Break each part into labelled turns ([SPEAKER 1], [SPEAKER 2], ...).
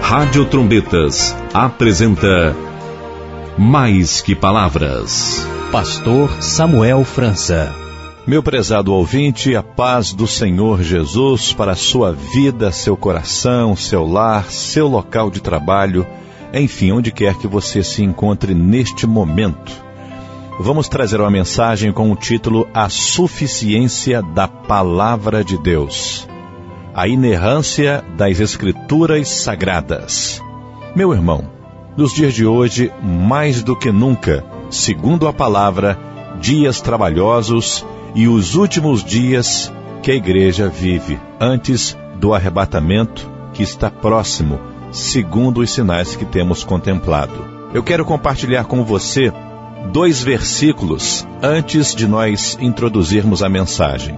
[SPEAKER 1] Rádio Trombetas apresenta Mais que Palavras.
[SPEAKER 2] Pastor Samuel França.
[SPEAKER 3] Meu prezado ouvinte, a paz do Senhor Jesus para a sua vida, seu coração, seu lar, seu local de trabalho, enfim, onde quer que você se encontre neste momento. Vamos trazer uma mensagem com o título A Suficiência da Palavra de Deus. A inerrância das Escrituras Sagradas. Meu irmão, nos dias de hoje, mais do que nunca, segundo a palavra, dias trabalhosos e os últimos dias que a igreja vive, antes do arrebatamento que está próximo, segundo os sinais que temos contemplado. Eu quero compartilhar com você 2 versículos antes de nós introduzirmos a mensagem.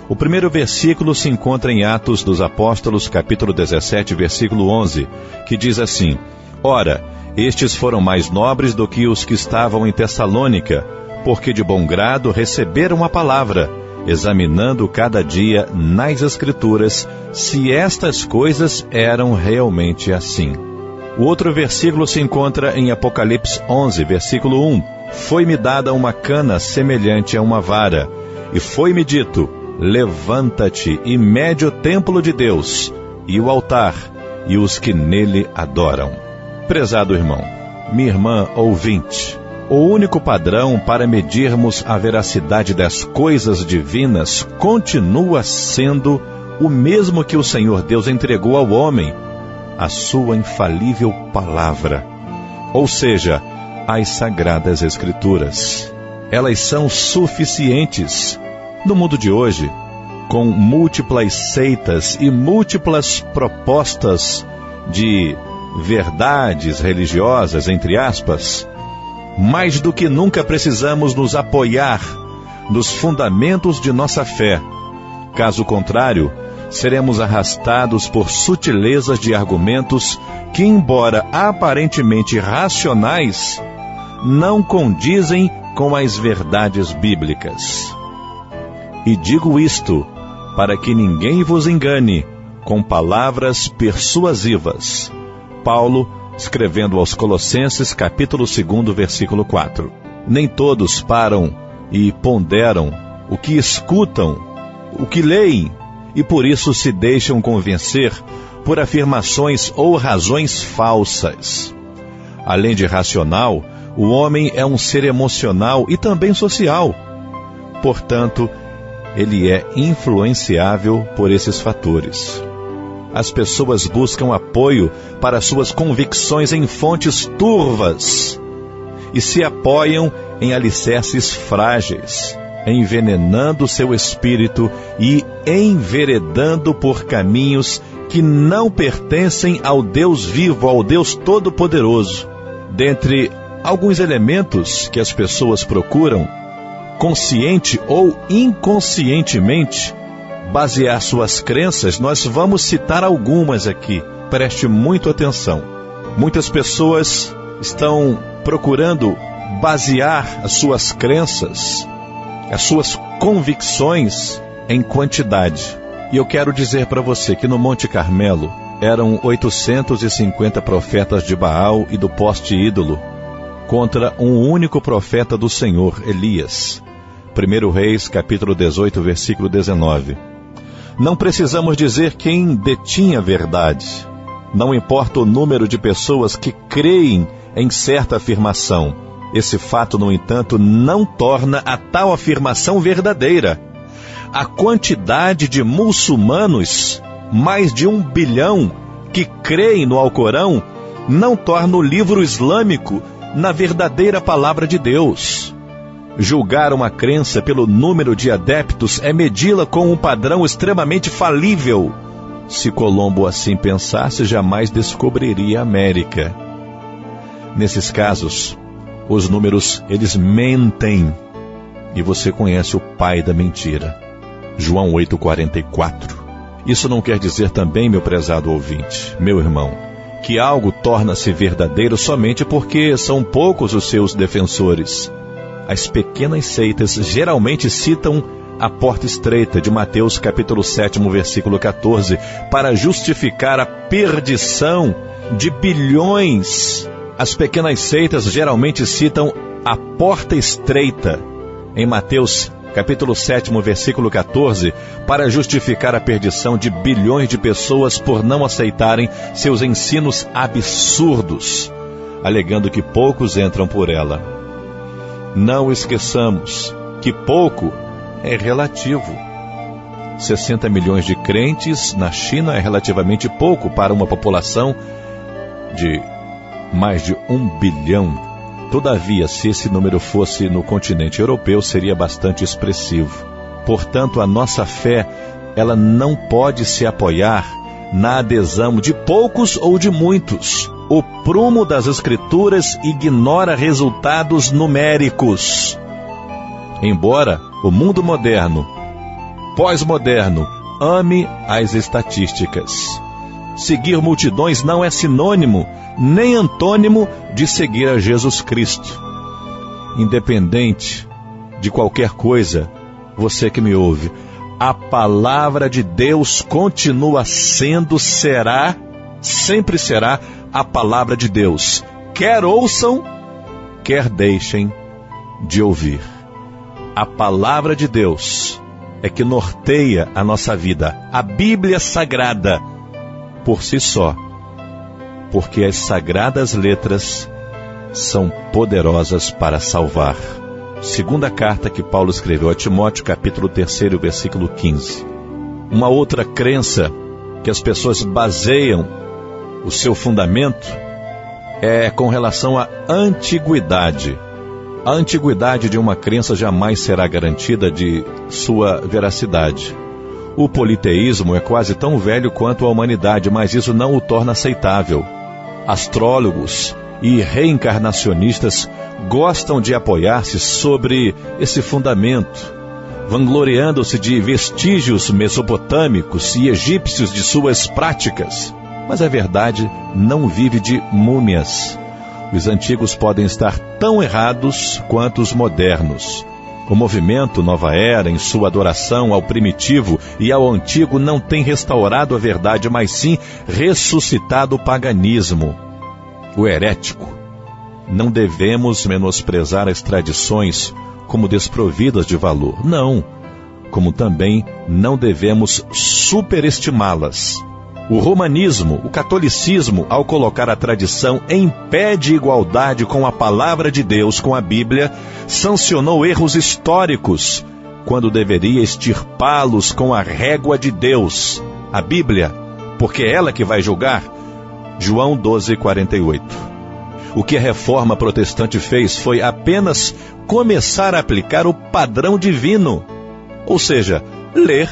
[SPEAKER 3] O primeiro versículo se encontra em Atos dos Apóstolos, capítulo 17, versículo 11, que diz assim: Ora, estes foram mais nobres do que os que estavam em Tessalônica, porque de bom grado receberam a palavra, examinando cada dia nas Escrituras se estas coisas eram realmente assim. O outro versículo se encontra em Apocalipse 11, versículo 1. Foi-me dada uma cana semelhante a uma vara, e foi-me dito: levanta-te e mede o templo de Deus, e o altar, e os que nele adoram. Prezado irmão, minha irmã ouvinte, o único padrão para medirmos a veracidade das coisas divinas continua sendo o mesmo que o Senhor Deus entregou ao homem, a sua infalível palavra, ou seja, as Sagradas Escrituras. Elas são suficientes. No mundo de hoje, com múltiplas seitas e múltiplas propostas de verdades religiosas, entre aspas, mais do que nunca precisamos nos apoiar nos fundamentos de nossa fé. Caso contrário, seremos arrastados por sutilezas de argumentos que, embora aparentemente racionais, não condizem com as verdades bíblicas. E digo isto para que ninguém vos engane com palavras persuasivas. Paulo, escrevendo aos Colossenses, capítulo 2, versículo 4. Nem todos param e ponderam o que escutam, o que leem, e por isso se deixam convencer por afirmações ou razões falsas. Além de racional, o homem é um ser emocional e também social. Portanto, ele é influenciável por esses fatores. As pessoas buscam apoio para suas convicções em fontes turvas e se apoiam em alicerces frágeis, envenenando seu espírito e enveredando por caminhos que não pertencem ao Deus vivo, ao Deus Todo-Poderoso. Dentre alguns elementos que as pessoas procuram, consciente ou inconscientemente, basear suas crenças, nós vamos citar algumas aqui. Preste muito atenção. Muitas pessoas estão procurando basear as suas crenças, as suas convicções em quantidade. E eu quero dizer para você que no Monte Carmelo eram 850 profetas de Baal e do poste ídolo contra um único profeta do Senhor, Elias. 1 Reis, capítulo 18, versículo 19. Não precisamos dizer quem detinha a verdade. Não importa o número de pessoas que creem em certa afirmação. Esse fato, no entanto, não torna a tal afirmação verdadeira. A quantidade de muçulmanos, mais de 1 bilhão, que creem no Alcorão, não torna o livro islâmico na verdadeira palavra de Deus. Julgar uma crença pelo número de adeptos é medi-la com um padrão extremamente falível. Se Colombo assim pensasse, jamais descobriria a América. Nesses casos, os números, eles mentem. E você conhece o pai da mentira. João 8,44. Isso não quer dizer também, meu prezado ouvinte, meu irmão, que algo torna-se verdadeiro somente porque são poucos os seus defensores. As pequenas seitas geralmente citam a porta estreita de Mateus capítulo 7, versículo 14, para justificar a perdição de bilhões. As pequenas seitas geralmente citam a porta estreita, em Mateus capítulo 7, versículo 14, para justificar a perdição de bilhões de pessoas por não aceitarem seus ensinos absurdos, alegando que poucos entram por ela. Não esqueçamos que pouco é relativo. 60 milhões de crentes na China é relativamente pouco para uma população de mais de 1 bilhão. Todavia, se esse número fosse no continente europeu, seria bastante expressivo. Portanto, a nossa fé, ela não pode se apoiar na adesão de poucos ou de muitos. O prumo das Escrituras ignora resultados numéricos. Embora o mundo moderno, pós-moderno, ame as estatísticas, seguir multidões não é sinônimo nem antônimo de seguir a Jesus Cristo. Independente de qualquer coisa, você que me ouve, a palavra de Deus continua sendo, será, sempre será a palavra de Deus. Quer ouçam, quer deixem de ouvir. A palavra de Deus é que norteia a nossa vida. A Bíblia Sagrada, por si só, porque as sagradas letras são poderosas para salvar. Segunda carta que Paulo escreveu a Timóteo, capítulo 3, versículo 15. Uma outra crença que as pessoas baseiam o seu fundamento é com relação à antiguidade. A antiguidade de uma crença jamais será garantida de sua veracidade. O politeísmo é quase tão velho quanto a humanidade, mas isso não o torna aceitável. Astrólogos e reencarnacionistas gostam de apoiar-se sobre esse fundamento, vangloriando-se de vestígios mesopotâmicos e egípcios de suas práticas. Mas a verdade não vive de múmias. Os antigos podem estar tão errados quanto os modernos. O movimento Nova Era, em sua adoração ao primitivo e ao antigo, não tem restaurado a verdade, mas sim ressuscitado o paganismo, o herético. Não devemos menosprezar as tradições como desprovidas de valor. Não, como também não devemos superestimá-las. O romanismo, o catolicismo, ao colocar a tradição em pé de igualdade com a palavra de Deus, com a Bíblia, sancionou erros históricos, quando deveria extirpá-los com a régua de Deus, a Bíblia, porque é ela que vai julgar. João 12:48. O que a reforma protestante fez foi apenas começar a aplicar o padrão divino, ou seja, ler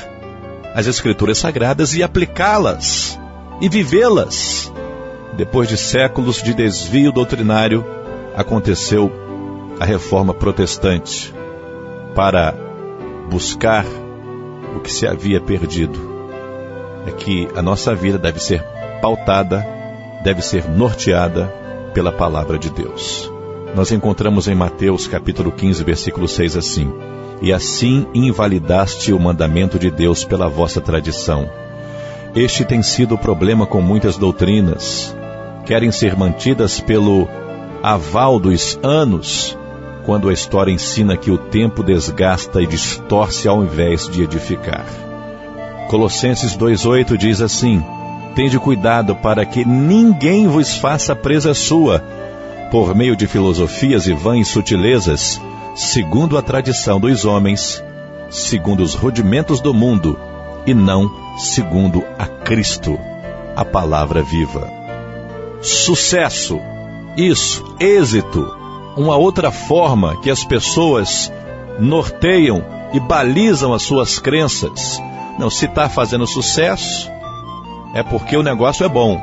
[SPEAKER 3] as Escrituras Sagradas e aplicá-las, e vivê-las. Depois de séculos de desvio doutrinário, aconteceu a Reforma Protestante para buscar o que se havia perdido. É que a nossa vida deve ser pautada, deve ser norteada pela Palavra de Deus. Nós encontramos em Mateus capítulo 15, versículo 6 assim: E assim invalidaste o mandamento de Deus pela vossa tradição. Este tem sido o problema com muitas doutrinas. Querem ser mantidas pelo aval dos anos, quando a história ensina que o tempo desgasta e distorce ao invés de edificar. Colossenses 2:8 diz assim: Tende cuidado para que ninguém vos faça presa sua, por meio de filosofias e vãs sutilezas, segundo a tradição dos homens, segundo os rudimentos do mundo, e não segundo a Cristo, a palavra viva. Sucesso, isso, êxito, uma outra forma que as pessoas norteiam e balizam as suas crenças. Não, se está fazendo sucesso, é porque o negócio é bom.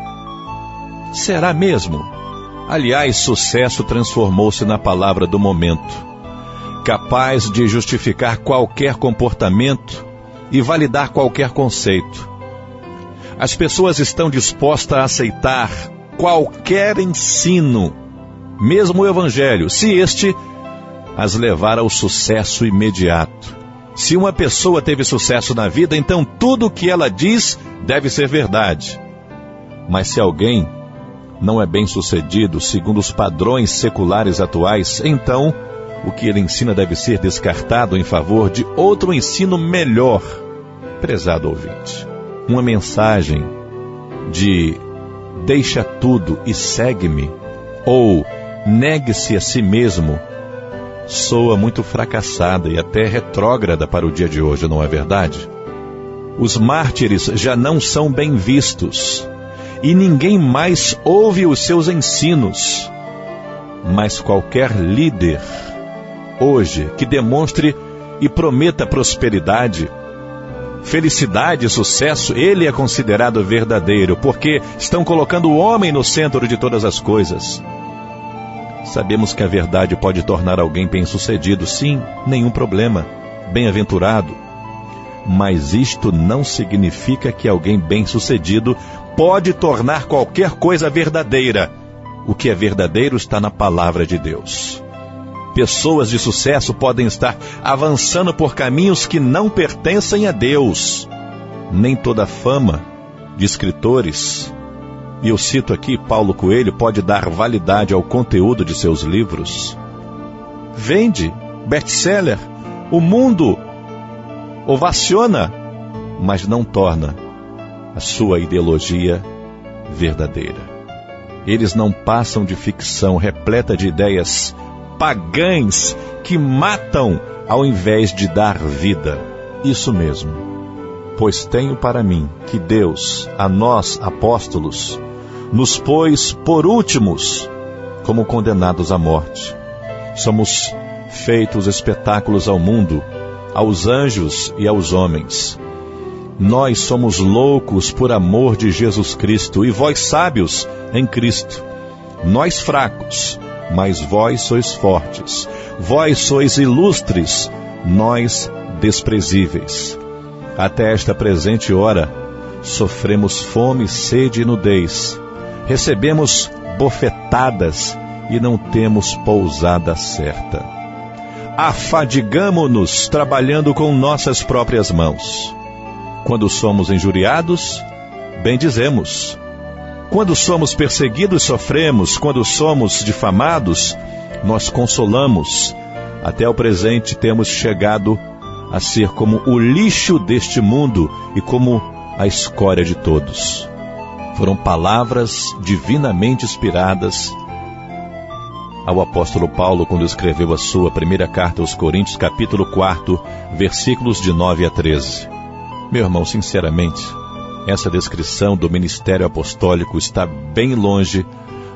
[SPEAKER 3] Será mesmo? Aliás, sucesso transformou-se na palavra do momento, capaz de justificar qualquer comportamento e validar qualquer conceito. As pessoas estão dispostas a aceitar qualquer ensino, mesmo o Evangelho, se este as levar ao sucesso imediato. Se uma pessoa teve sucesso na vida, então tudo o que ela diz deve ser verdade. Mas se alguém não é bem-sucedido segundo os padrões seculares atuais, então o que ele ensina deve ser descartado em favor de outro ensino melhor. Prezado ouvinte, uma mensagem de deixa tudo e segue-me, ou negue-se a si mesmo, soa muito fracassada e até retrógrada para o dia de hoje, não é verdade? Os mártires já não são bem vistos e ninguém mais ouve os seus ensinos. Mas qualquer líder hoje que demonstre e prometa prosperidade, felicidade e sucesso, ele é considerado verdadeiro, porque estão colocando o homem no centro de todas as coisas. Sabemos que a verdade pode tornar alguém bem-sucedido, sim, nenhum problema, bem-aventurado. Mas isto não significa que alguém bem-sucedido pode tornar qualquer coisa verdadeira. O que é verdadeiro está na palavra de Deus. Pessoas de sucesso podem estar avançando por caminhos que não pertencem a Deus. Nem toda fama de escritores, e eu cito aqui Paulo Coelho, pode dar validade ao conteúdo de seus livros. Vende, best-seller, o mundo ovaciona, mas não torna a sua ideologia verdadeira. Eles não passam de ficção repleta de ideias pagãs que matam ao invés de dar vida. Isso mesmo. Pois tenho para mim que Deus, a nós, apóstolos, nos pôs por últimos, como condenados à morte. Somos feitos espetáculos ao mundo, aos anjos e aos homens. Nós somos loucos por amor de Jesus Cristo, e vós sábios em Cristo. Nós fracos, mas vós sois fortes. Vós sois ilustres, nós desprezíveis. Até esta presente hora, sofremos fome, sede e nudez. Recebemos bofetadas e não temos pousada certa. Afadigamo-nos trabalhando com nossas próprias mãos. Quando somos injuriados, bendizemos. Quando somos perseguidos, sofremos. Quando somos difamados, nós consolamos. Até o presente temos chegado a ser como o lixo deste mundo e como a escória de todos. Foram palavras divinamente inspiradas ao apóstolo Paulo quando escreveu a sua primeira carta aos Coríntios, capítulo 4, versículos de 9 a 13. Meu irmão, sinceramente, essa descrição do ministério apostólico está bem longe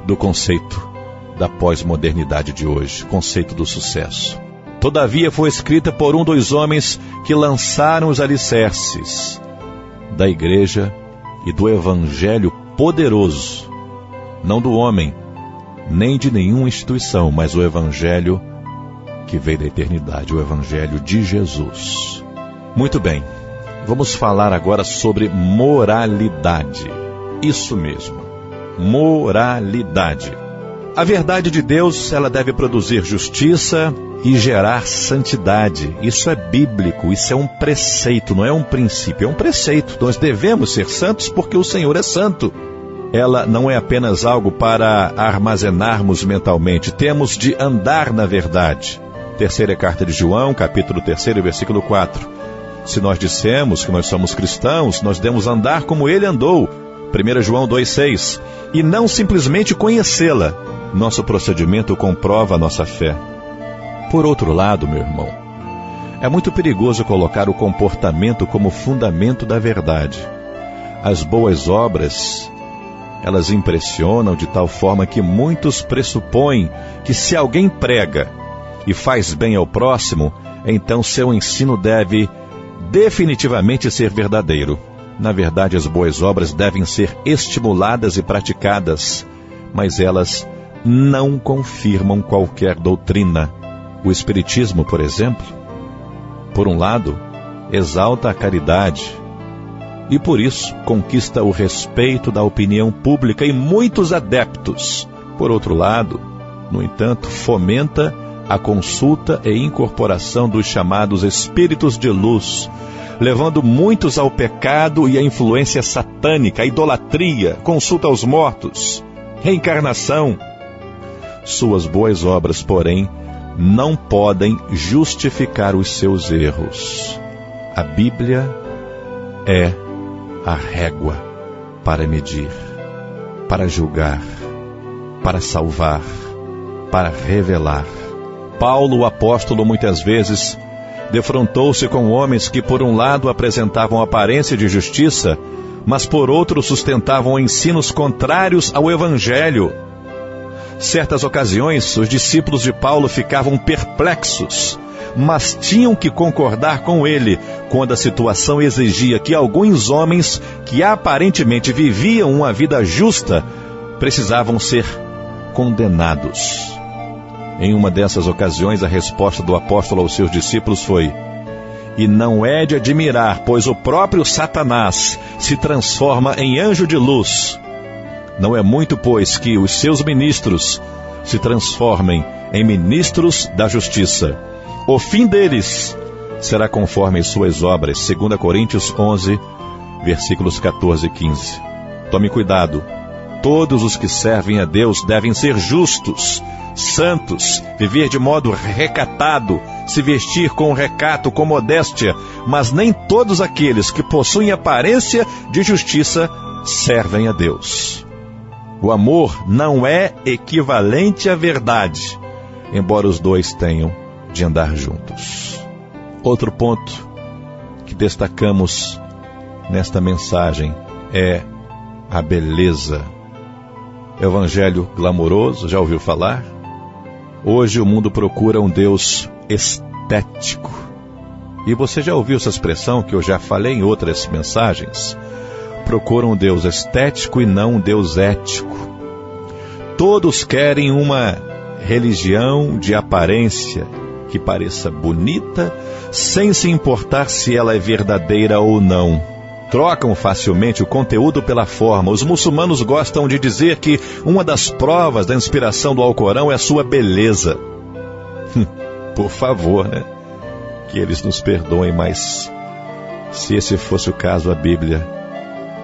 [SPEAKER 3] do conceito da pós-modernidade de hoje, conceito do sucesso. Todavia foi escrita por um dos homens que lançaram os alicerces da igreja e do evangelho poderoso, não do homem, nem de nenhuma instituição, mas o evangelho que veio da eternidade, o evangelho de Jesus. Muito bem, vamos falar agora sobre moralidade. Isso mesmo, moralidade. A verdade de Deus, ela deve produzir justiça e gerar santidade. Isso é bíblico, isso é um preceito, não é um princípio, é um preceito. Nós devemos ser santos porque o Senhor é santo. Ela não é apenas algo para armazenarmos mentalmente, temos de andar na verdade. Terceira carta de João, capítulo 3, versículo 4. Se nós dissemos que nós somos cristãos, nós devemos andar como ele andou. 1 João 2,6. E não simplesmente conhecê-la. Nosso procedimento comprova a nossa fé. Por outro lado, meu irmão, é muito perigoso colocar o comportamento como fundamento da verdade. As boas obras, elas impressionam de tal forma que muitos pressupõem que se alguém prega e faz bem ao próximo, então seu ensino deve definitivamente ser verdadeiro. Na verdade, as boas obras devem ser estimuladas e praticadas, mas elas não confirmam qualquer doutrina. O Espiritismo, por exemplo, por um lado, exalta a caridade e por isso conquista o respeito da opinião pública e muitos adeptos. Por outro lado, no entanto, fomenta a consulta e incorporação dos chamados espíritos de luz, levando muitos ao pecado e à influência satânica, à idolatria, consulta aos mortos. reencarnação. Suas boas obras, porém, não podem justificar os seus erros. A Bíblia é a régua para medir, para julgar, para salvar, para revelar. Paulo, o apóstolo, muitas vezes defrontou-se com homens que, por um lado, apresentavam aparência de justiça, mas, por outro, sustentavam ensinos contrários ao Evangelho. Certas ocasiões, os discípulos de Paulo ficavam perplexos, mas tinham que concordar com ele quando a situação exigia que alguns homens que aparentemente viviam uma vida justa precisavam ser condenados. Em uma dessas ocasiões, a resposta do apóstolo aos seus discípulos foi: e não é de admirar, pois o próprio Satanás se transforma em anjo de luz. Não é muito, pois, que os seus ministros se transformem em ministros da justiça. O fim deles será conforme as suas obras. 2 Coríntios 11, versículos 14 e 15. Tome cuidado. Todos os que servem a Deus devem ser justos, santos, viver de modo recatado, se vestir com recato, com modéstia, mas nem todos aqueles que possuem aparência de justiça servem a Deus. O amor não é equivalente à verdade, embora os dois tenham de andar juntos. Outro ponto que destacamos nesta mensagem é a beleza. Evangelho glamouroso, já ouviu falar? Hoje o mundo procura um Deus estético. E você já ouviu essa expressão que eu já falei em outras mensagens? Procura um Deus estético e não um Deus ético. Todos querem uma religião de aparência que pareça bonita, sem se importar se ela é verdadeira ou não. Trocam facilmente o conteúdo pela forma. Os muçulmanos gostam de dizer que uma das provas da inspiração do Alcorão é a sua beleza. Por favor, né? Que eles nos perdoem, mas se esse fosse o caso, a Bíblia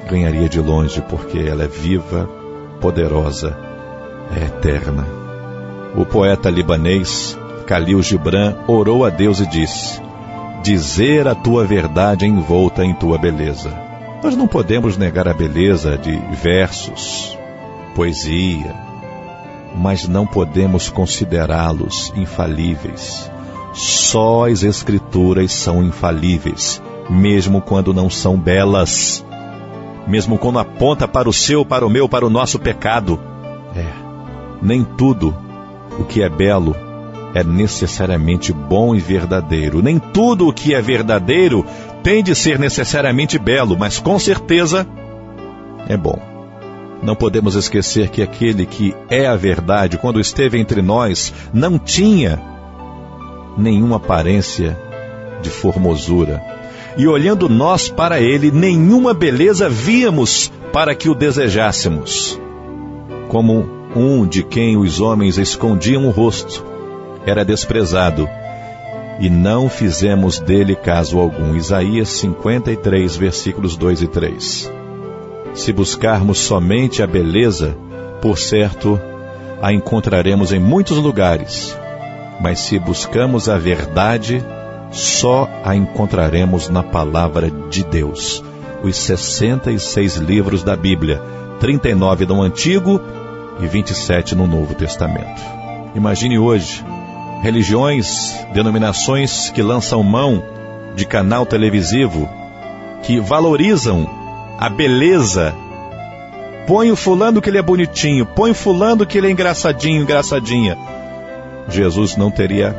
[SPEAKER 3] ganharia de longe, porque ela é viva, poderosa, é eterna. O poeta libanês Khalil Gibran orou a Deus e disse: dizer a tua verdade envolta em tua beleza. Nós não podemos negar a beleza de versos, poesia, mas não podemos considerá-los infalíveis. Só as Escrituras são infalíveis, mesmo quando não são belas, mesmo quando aponta para o seu, para o meu, para o nosso pecado. Nem tudo o que é belo é necessariamente bom e verdadeiro. Nem tudo o que é verdadeiro tem de ser necessariamente belo, mas com certeza é bom. Não podemos esquecer que aquele que é a verdade, quando esteve entre nós, não tinha nenhuma aparência de formosura. E olhando nós para ele, nenhuma beleza víamos para que o desejássemos. Como um de quem os homens escondiam o rosto, era desprezado, e não fizemos dele caso algum. Isaías 53, versículos 2 e 3. Se buscarmos somente a beleza, por certo, a encontraremos em muitos lugares. Mas se buscamos a verdade, só a encontraremos na palavra de Deus. Os 66 livros da Bíblia, 39 no Antigo e 27 no Novo Testamento. Imagine hoje religiões, denominações que lançam mão de canal televisivo, que valorizam a beleza. Põe o fulano que ele é bonitinho, põe o fulano que ele é engraçadinho, engraçadinha. Jesus não teria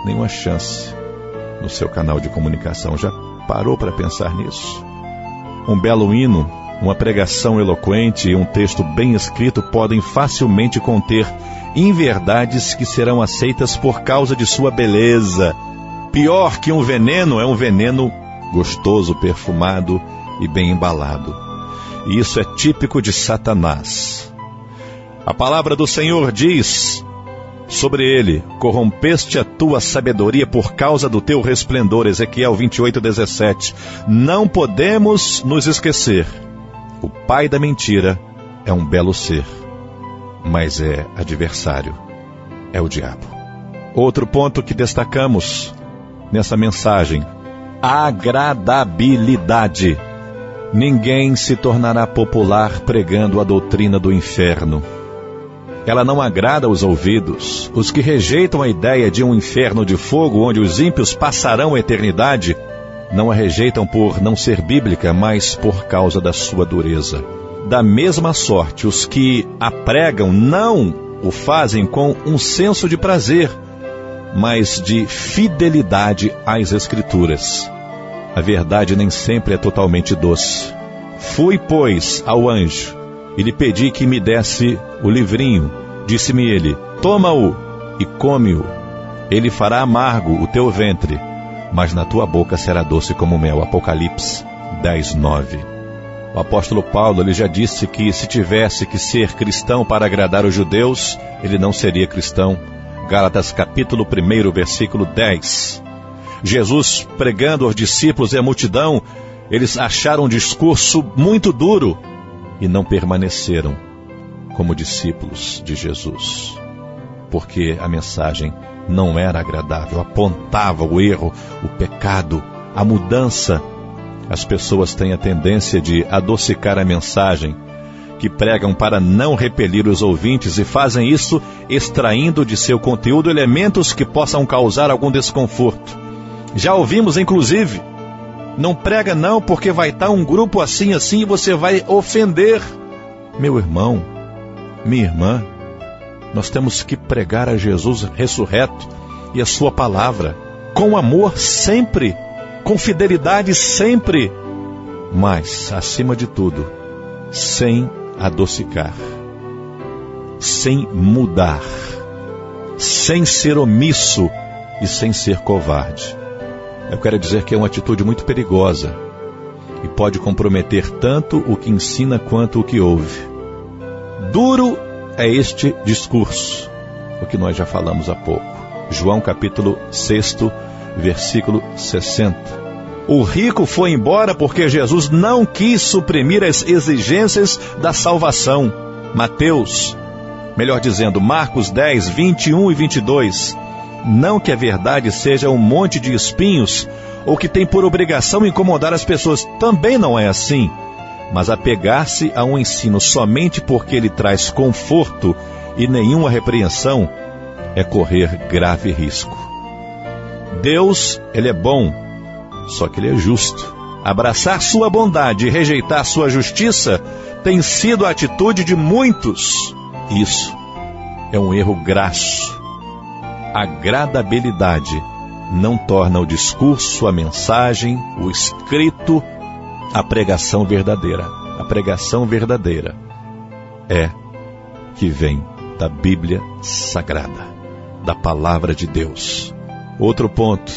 [SPEAKER 3] nenhuma chance no seu canal de comunicação. Já parou para pensar nisso? Um belo hino, uma pregação eloquente e um texto bem escrito podem facilmente conter inverdades que serão aceitas por causa de sua beleza. Pior que um veneno é um veneno gostoso, perfumado e bem embalado. E isso é típico de Satanás. A palavra do Senhor diz sobre ele: corrompeste a tua sabedoria por causa do teu resplendor. Ezequiel 28:17. Não podemos nos esquecer: o pai da mentira é um belo ser. mas é adversário, é o diabo. Outro ponto que destacamos nessa mensagem: agradabilidade. Ninguém se tornará popular pregando a doutrina do inferno. Ela não agrada aos ouvidos. Os que rejeitam a ideia de um inferno de fogo onde os ímpios passarão a eternidade, não a rejeitam por não ser bíblica, mas por causa da sua dureza. Da mesma sorte, os que a pregam não o fazem com um senso de prazer, mas de fidelidade às Escrituras. A verdade nem sempre é totalmente doce. Fui, pois, ao anjo, e lhe pedi que me desse o livrinho. Disse-me ele: toma-o e come-o. Ele fará amargo o teu ventre, mas na tua boca será doce como mel. Apocalipse 10:9. O apóstolo Paulo, ele já disse que se tivesse que ser cristão para agradar os judeus, ele não seria cristão. Gálatas capítulo 1, versículo 10. Jesus pregando aos discípulos e à multidão, eles acharam um discurso muito duro e não permaneceram como discípulos de Jesus, porque a mensagem não era agradável, apontava o erro, o pecado, a mudança. As pessoas têm a tendência de adocicar a mensagem que pregam para não repelir os ouvintes e fazem isso extraindo de seu conteúdo elementos que possam causar algum desconforto. Já ouvimos, inclusive, não prega não, porque vai estar um grupo assim e você vai ofender. Meu irmão, minha irmã, nós temos que pregar a Jesus ressurreto e a sua palavra, com amor sempre, com fidelidade sempre, mas, acima de tudo, sem adocicar, sem mudar, sem ser omisso e sem ser covarde. Eu quero dizer que é uma atitude muito perigosa e pode comprometer tanto o que ensina quanto o que ouve. Duro é este discurso, o que nós já falamos há pouco. João capítulo 6, versículo 60. O rico foi embora porque Jesus não quis suprimir as exigências da salvação. Marcos 10, 21 e 22. Não que a verdade seja um monte de espinhos, ou que tem por obrigação incomodar as pessoas. Também não é assim. Mas apegar-se a um ensino somente porque ele traz conforto e nenhuma repreensão é correr grave risco. Deus, ele é bom, só que ele é justo. Abraçar sua bondade e rejeitar sua justiça tem sido a atitude de muitos. Isso é um erro grasso. Agradabilidade não torna o discurso, a mensagem, o escrito, a pregação verdadeira. A pregação verdadeira é que vem da Bíblia Sagrada, da Palavra de Deus. Outro ponto: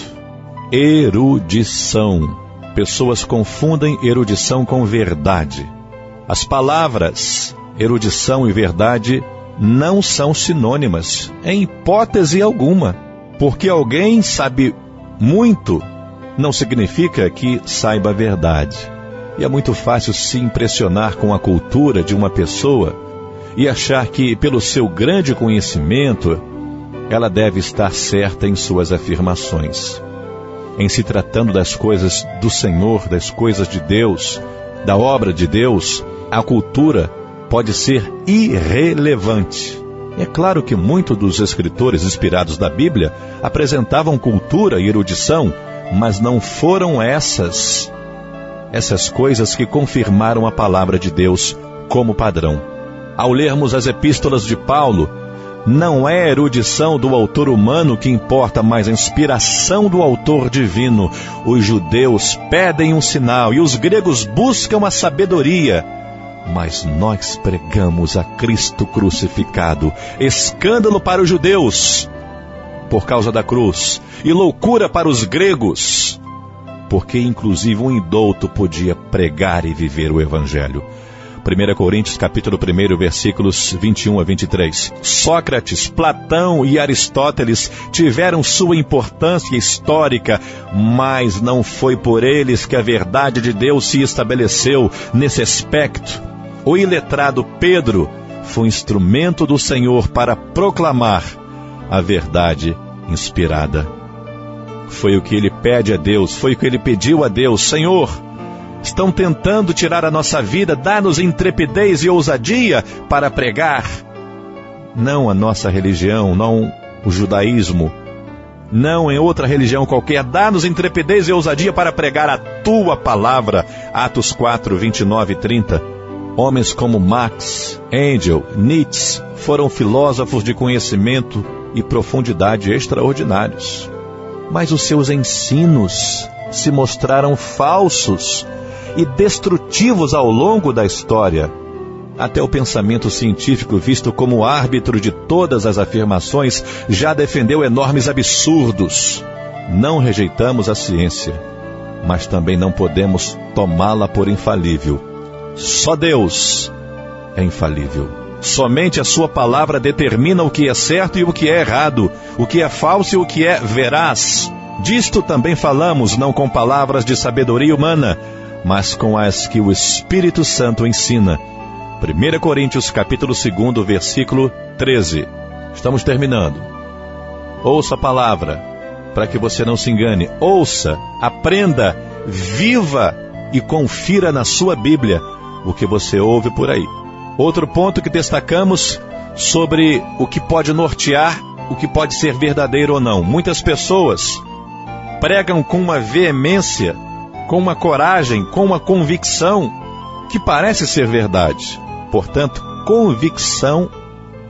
[SPEAKER 3] erudição. Pessoas confundem erudição com verdade. As palavras erudição e verdade não são sinônimas, em hipótese alguma. Porque alguém sabe muito, não significa que saiba a verdade. E é muito fácil se impressionar com a cultura de uma pessoa e achar que, pelo seu grande conhecimento, ela deve estar certa em suas afirmações. Em se tratando das coisas do Senhor, das coisas de Deus, da obra de Deus, a cultura pode ser irrelevante. É claro que muitos dos escritores inspirados da Bíblia apresentavam cultura e erudição, mas não foram essas coisas que confirmaram a palavra de Deus como padrão. Ao lermos as epístolas de Paulo, não é a erudição do autor humano que importa, mas a inspiração do autor divino. Os judeus pedem um sinal e os gregos buscam a sabedoria. Mas nós pregamos a Cristo crucificado, escândalo para os judeus, por causa da cruz, e loucura para os gregos, porque inclusive um indouto podia pregar e viver o Evangelho. 1 Coríntios capítulo 1, versículos 21 a 23. Sócrates, Platão e Aristóteles tiveram sua importância histórica, mas não foi por eles que a verdade de Deus se estabeleceu nesse aspecto. O iletrado Pedro foi instrumento do Senhor para proclamar a verdade inspirada. Foi o que ele pede a Deus, foi o que ele pediu a Deus. Senhor, estão tentando tirar a nossa vida, dá-nos intrepidez e ousadia para pregar. Não a nossa religião, não o judaísmo, não em outra religião qualquer. Dá-nos intrepidez e ousadia para pregar a tua palavra. Atos 4, 29 e 30. Homens como Marx, Engels, Nietzsche foram filósofos de conhecimento e profundidade extraordinários. Mas os seus ensinos se mostraram falsos e destrutivos ao longo da história. Até o pensamento científico, visto como árbitro de todas as afirmações, já defendeu enormes absurdos. Não rejeitamos a ciência, mas também não podemos tomá-la por infalível. Só Deus é infalível. Somente a sua palavra determina o que é certo e o que é errado, o que é falso e o que é veraz. Disto também falamos, não com palavras de sabedoria humana, mas com as que o Espírito Santo ensina. 1 Coríntios capítulo 2, versículo 13. Estamos terminando. Ouça a palavra, para que você não se engane. Ouça, aprenda, viva e confira na sua Bíblia o que você ouve por aí. Outro ponto que destacamos sobre o que pode nortear, o que pode ser verdadeiro ou não. Muitas pessoas pregam com uma veemência, com uma coragem, com uma convicção que parece ser verdade. Portanto, convicção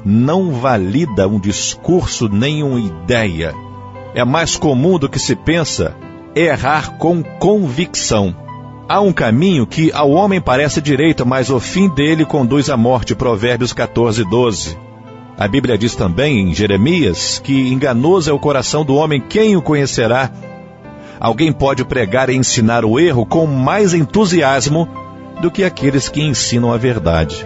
[SPEAKER 3] não valida um discurso nem uma ideia. É mais comum do que se pensa errar com convicção. Há um caminho que ao homem parece direito, mas o fim dele conduz à morte. Provérbios 14, 12. A Bíblia diz também em Jeremias que enganoso é o coração do homem, quem o conhecerá? Alguém pode pregar e ensinar o erro com mais entusiasmo do que aqueles que ensinam a verdade.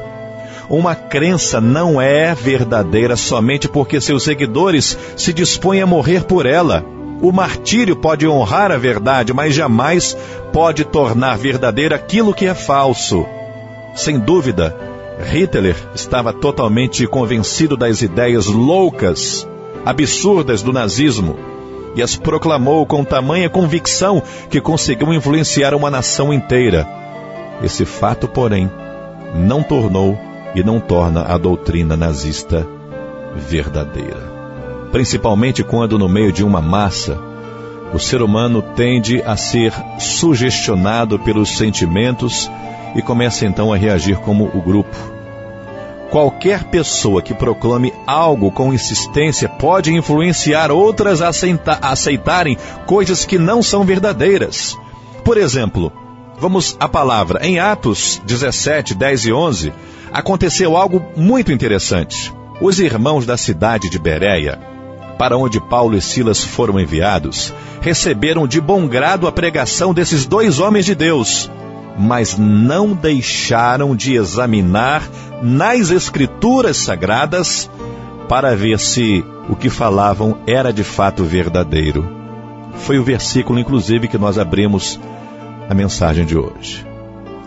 [SPEAKER 3] Uma crença não é verdadeira somente porque seus seguidores se dispõem a morrer por ela. O martírio pode honrar a verdade, mas jamais pode tornar verdadeiro aquilo que é falso. Sem dúvida, Hitler estava totalmente convencido das ideias loucas, absurdas do nazismo, e as proclamou com tamanha convicção que conseguiu influenciar uma nação inteira. Esse fato, porém, não tornou e não torna a doutrina nazista verdadeira. Principalmente quando, no meio de uma massa, o ser humano tende a ser sugestionado pelos sentimentos e começa então a reagir como o grupo. Qualquer pessoa que proclame algo com insistência pode influenciar outras a aceitarem coisas que não são verdadeiras. Por exemplo, vamos à palavra. Em Atos 17, 10 e 11, aconteceu algo muito interessante. Os irmãos da cidade de Bereia, para onde Paulo e Silas foram enviados, receberam de bom grado a pregação desses dois homens de Deus, mas não deixaram de examinar nas Escrituras Sagradas para ver se o que falavam era de fato verdadeiro. Foi o versículo, inclusive, que nós abrimos a mensagem de hoje.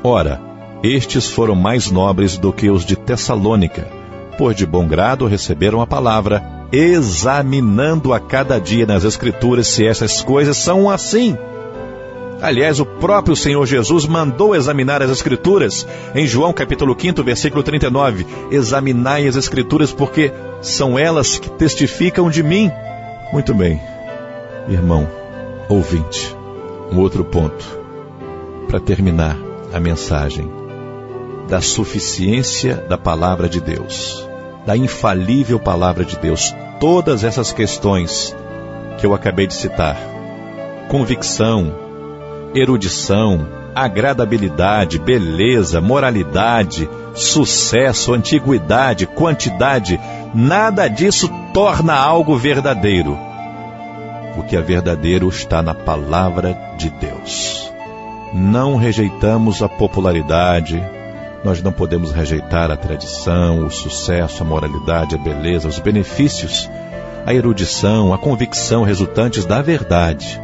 [SPEAKER 3] Ora, estes foram mais nobres do que os de Tessalônica, pois de bom grado receberam a palavra, examinando a cada dia nas Escrituras se essas coisas são assim. Aliás, o próprio Senhor Jesus mandou examinar as Escrituras. Em João capítulo 5, versículo 39, examinai as Escrituras porque são elas que testificam de mim. Muito bem, irmão, ouvinte, um outro ponto, para terminar a mensagem, da suficiência da palavra de Deus, da infalível palavra de Deus. Todas essas questões que eu acabei de citar, convicção, erudição, agradabilidade, beleza, moralidade, sucesso, antiguidade, quantidade, nada disso torna algo verdadeiro. O que é verdadeiro está na palavra de Deus. Não rejeitamos a popularidade, nós não podemos rejeitar a tradição, o sucesso, a moralidade, a beleza, os benefícios, a erudição, a convicção resultantes da verdade.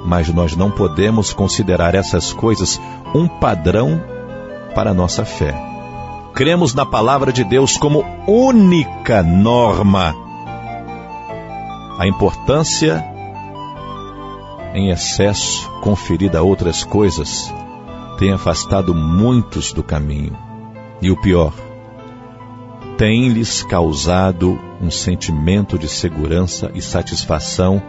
[SPEAKER 3] Mas nós não podemos considerar essas coisas um padrão para a nossa fé. cremos na palavra de Deus como única norma. A importância em excesso conferida a outras coisas tem afastado muitos do caminho. E o pior, tem-lhes causado um sentimento de segurança e satisfação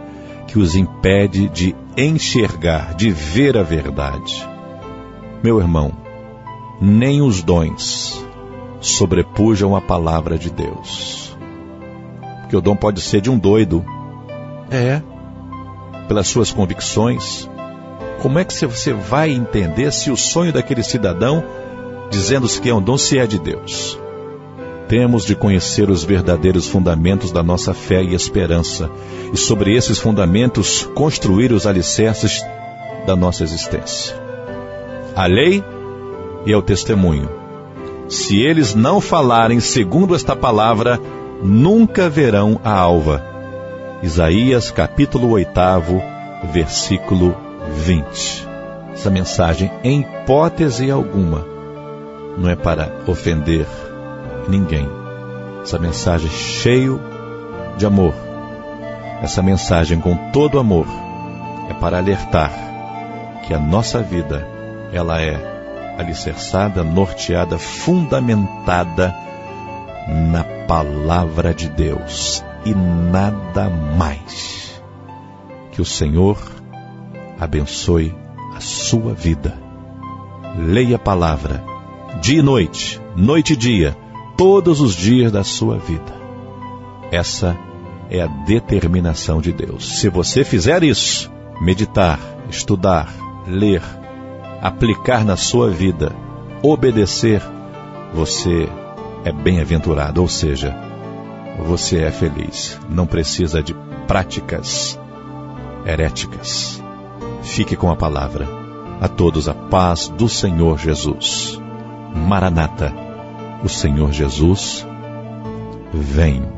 [SPEAKER 3] que os impede de enxergar, de ver a verdade. Meu irmão, nem os dons sobrepujam a palavra de Deus. Porque o dom pode ser de um doido. Pelas suas convicções. Como é que você vai entender se o sonho daquele cidadão, dizendo-se que é um dom, se é de Deus? Temos de conhecer os verdadeiros fundamentos da nossa fé e esperança, e sobre esses fundamentos construir os alicerces da nossa existência. A lei e o testemunho. Se eles não falarem segundo esta palavra, nunca verão a alva. Isaías capítulo 8, versículo 20. Essa mensagem, em hipótese alguma, não é para ofender ninguém. Essa mensagem cheia de amor, essa mensagem com todo amor, é para alertar que a nossa vida, ela é alicerçada, norteada, fundamentada na palavra de Deus e nada mais. Que o Senhor abençoe a sua vida. Leia a palavra dia e noite, noite e dia, todos os dias da sua vida. Essa é a determinação de Deus. Se você fizer isso, meditar, estudar, ler, aplicar na sua vida, obedecer, você é bem-aventurado, ou seja, você é feliz. Não precisa de práticas heréticas. Fique com a palavra. A todos a paz do Senhor Jesus. Maranata, o Senhor Jesus vem.